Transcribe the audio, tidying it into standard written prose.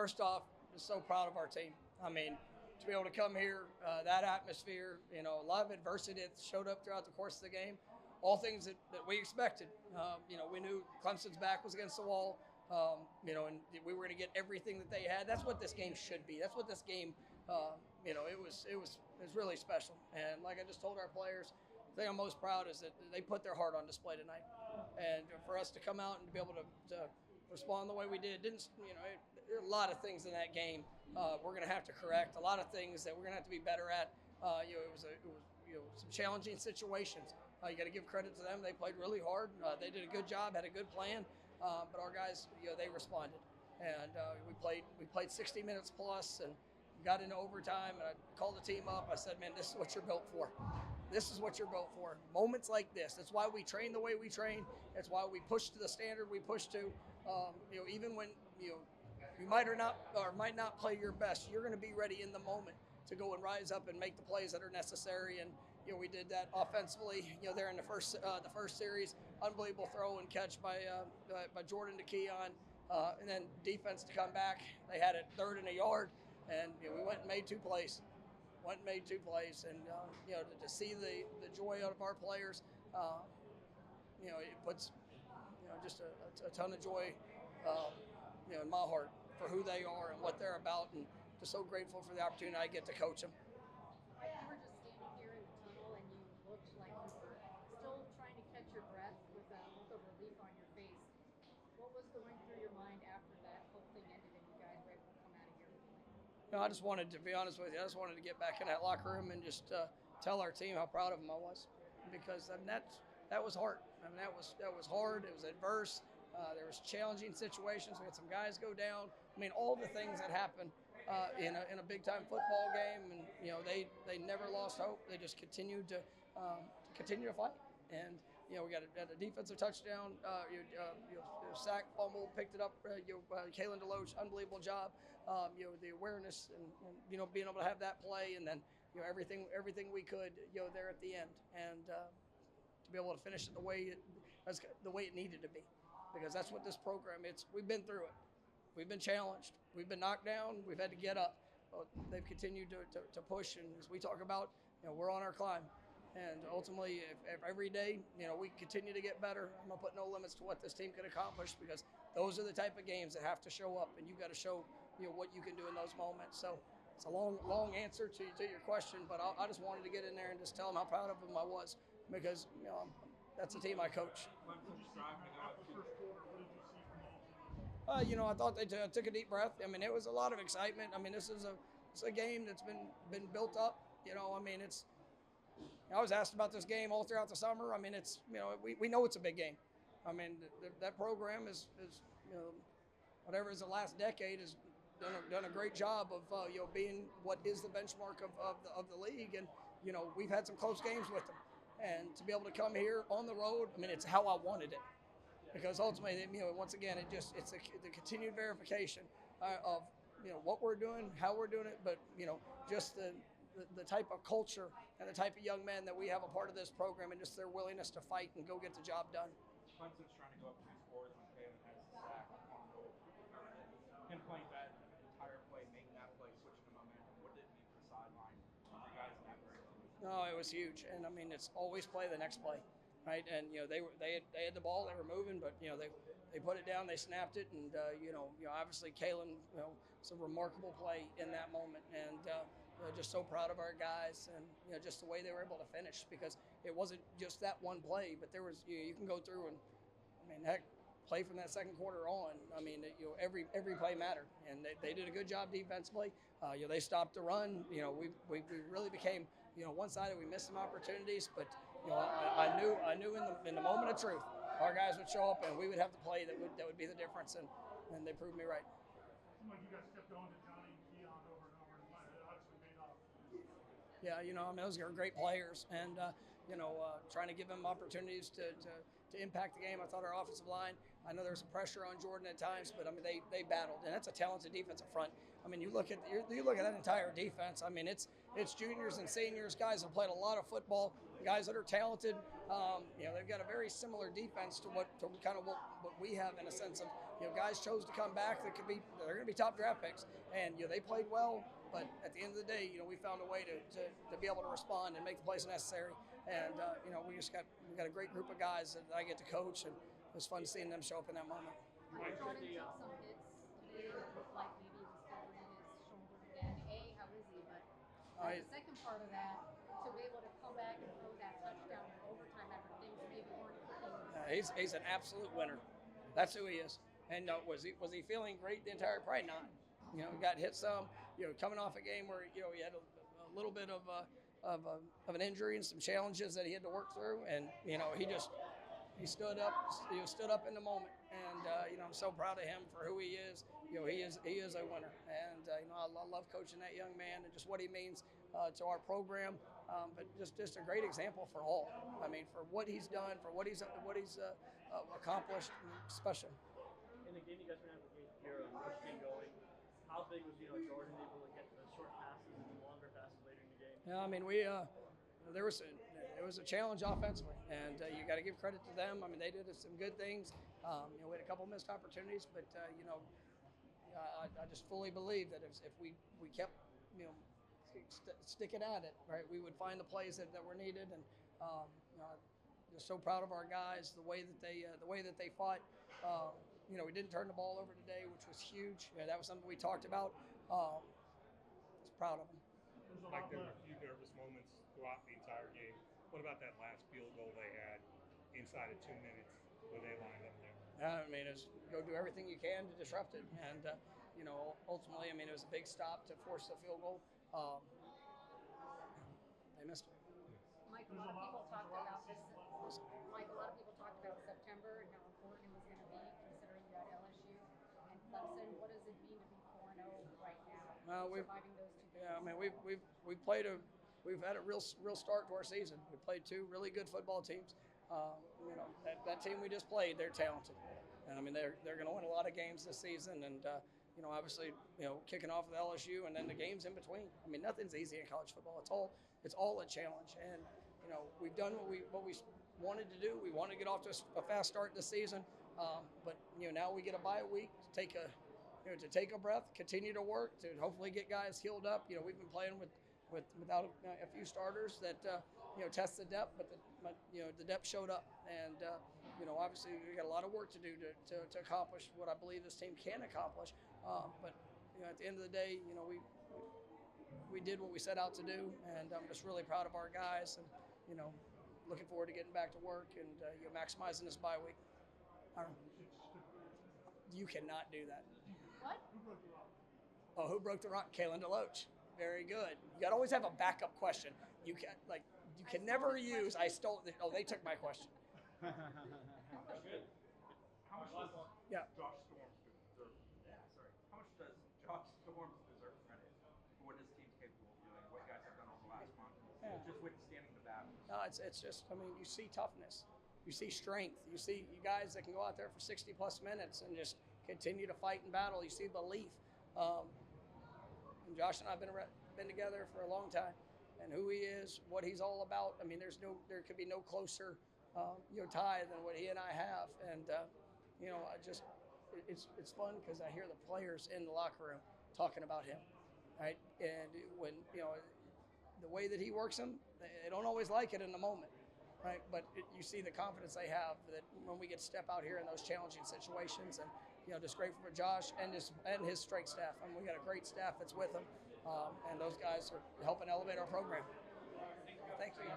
first off, just so proud of our team. I mean, to be able to come here, that atmosphere, a lot of adversity that showed up throughout the course of the game, all things that we expected. We knew Clemson's back was against the wall, and we were going to get everything that they had. That's what this game should be. That's what this game, it was really special. And like I just told our players, the thing I'm most proud is that they put their heart on display tonight. And for us to come out and to be able to respond the way we did, there are a lot of things in that game we're going to have to correct. A lot of things that we're going to have to be better at. It was some challenging situations. You got to give credit to them. They played really hard. They did a good job, had a good plan, but our guys, they responded, and we played 60 minutes plus, and got into overtime. And I called the team up. I said, "Man, this is what you're built for. This is what you're built for. Moments like this. That's why we train the way we train. That's why we push to the standard we push to. Even when you might might not play your best, you're going to be ready in the moment to go and rise up and make the plays that are necessary." And we did that offensively. There in the first series, unbelievable throw and catch by Jordan to Keon, and then defense to come back. They had it 3rd and a yard, and we went and made two plays. And to see the joy out of our players, it puts just a ton of joy, in my heart for who they are and what they're about, and just so grateful for the opportunity I get to coach them. You were just standing here in the tunnel, and you looked like you were still trying to catch your breath with a look of relief on your face. What was going through your mind after that whole thing ended and you guys were able to come out of here? I just wanted to be honest with you. I just wanted to get back in that locker room and just tell our team how proud of them I was, because that was hard. That was hard. It was adverse. There was challenging situations. We had some guys go down. All the things that happen in a big time football game, and they never lost hope. They just continued to fight. And we got a defensive touchdown, sack, fumble, picked it up. Kalen DeLoach, unbelievable job. The awareness and being able to have that play, and then everything we could there at the end, and to be able to finish it the way it needed to be, because that's what this program. We've been through it. We've been challenged. We've been knocked down. We've had to get up. But they've continued to push, and as we talk about, we're on our climb. And ultimately, if every day, we continue to get better, I'm going to put no limits to what this team can accomplish, because those are the type of games that have to show up, and you've got to show, what you can do in those moments. So it's a long answer to your question, but I just wanted to get in there and just tell them how proud of them I was, because, that's the team I coach. I thought they took a deep breath. It was a lot of excitement. This is a game that's been built up. I was asked about this game all throughout the summer. We know it's a big game. That program is whatever is the last decade has done a great job of being what is the benchmark of the league, and we've had some close games with them, and to be able to come here on the road, it's how I wanted it, because ultimately, once again, it's the continued verification of what we're doing, how we're doing it, but just the type of culture and the type of young men that we have a part of this program, and just their willingness to fight and go get the job done. Clemson's trying to go up 2 scores when Kalen has the sack on goal. Him playing that entire play, making that play, switching the momentum. What did it mean for the sideline for you guys in that break? No, it was huge, and it's always play the next play, right? And they had the ball, they were moving, but they put it down, they snapped it, and obviously Kalen, it's a remarkable play in that moment, and just so proud of our guys, and just the way they were able to finish, because it wasn't just that one play, but there was you can go through and heck, play from that second quarter on. Every play mattered, and they did a good job defensively. They stopped the run. We really became one-sided. We missed some opportunities, but I knew in the moment of truth, our guys would show up and we would have the play that would be the difference, and they proved me right. Seemed like you guys kept going to Johnny and Keon over and over, and it obviously paid off. Yeah, those are great players, and trying to give them opportunities to impact the game. I thought our offensive line, I know there was some pressure on Jordan at times, but they battled, and that's a talented defensive front. You look at that entire defense. It's juniors and seniors, guys that played a lot of football, guys that are talented. They've got a very similar defense to what we have, in a sense of guys chose to come back that they're going to be top draft picks, and they played well. But at the end of the day, we found a way to be able to respond and make the plays necessary. And we got a great group of guys that I get to coach, and it was fun seeing them show up in that moment. Mike Cronin took some hits today. It looked like maybe he was figuring his shoulder again. How is he? But the second part of that, to be able to come back and throw that touchdown in overtime after things maybe weren't clicking. He's an absolute winner. That's who he is. And was he feeling great the entire? Probably not. He got hit some. Coming off a game where he had a little bit of an injury and some challenges that he had to work through, and he stood up. He stood up in the moment, and I'm so proud of him for who he is. He is a winner, and I love coaching that young man and just what he means to our program. But just a great example for all. I mean, for what he's done, for what he's accomplished, special. In the game you guys were having here on Michigan going, how big was Jordan able to get the short passes and the longer passes later in the game? Yeah, I mean there was a challenge offensively, and you got to give credit to them. I mean, they did some good things. We had a couple missed opportunities, but I just fully believe that if we kept sticking at it, right, we would find the plays that were needed. And just so proud of our guys, the way that they fought. We didn't turn the ball over today, which was huge. That was something we talked about. Just proud of them. Mike, there were a few nervous moments throughout the entire game. What about that last field goal they had inside of 2 minutes where they lined up there? I mean, it's go do everything you can to disrupt it, and ultimately, I mean, it was a big stop to force the field goal. They missed it. Mike, a lot of people talked about this. Mike, a lot of people talked about September and how important it was going to be, considering you're at LSU and Clemson. What does it mean to be 4-0 right now? Surviving those two games. Yeah, I mean, we've had a real start to our season. We played two really good football teams. That team we just played, they're talented, and I mean they're going to win a lot of games this season. And obviously, kicking off with LSU and then the games in between. I mean, nothing's easy in college football. It's all a challenge, and we've done what we wanted to do. We wanted to get off to a fast start this season, but now we get a bye week to take a breath, continue to work, to hopefully get guys healed up. We've been playing without a few starters that test the depth, but the depth showed up, and obviously we got a lot of work to do to accomplish what I believe this team can accomplish. But at the end of the day, we did what we set out to do, and I'm just really proud of our guys, and looking forward to getting back to work and maximizing this bye week. You cannot do that. What? Oh, who broke the rock? Kalen DeLoach. Very good. You got to always have a backup question. You can never use. I stole. Oh, they took my question. How much does Yeah. Josh Storms deserve? How much does Josh Storms deserve credit for what his team's capable of doing? What you guys have done over the last month, just withstanding the battle. No, it's just. I mean, you see toughness, you see strength, you see you guys that can go out there for 60+ minutes and just continue to fight and battle. You see belief. And Josh and I have been together for a long time, and who he is, what he's all about. I mean, there could be no closer tie than what he and I have, and it's fun because I hear the players in the locker room talking about him, right? And when the way that he works them, they don't always like it in the moment, right? But you see the confidence they have that when we get to step out here in those challenging situations, and just grateful for Josh and his strength staff. I mean, we got a great staff that's with him, and those guys are helping elevate our program. Thank you.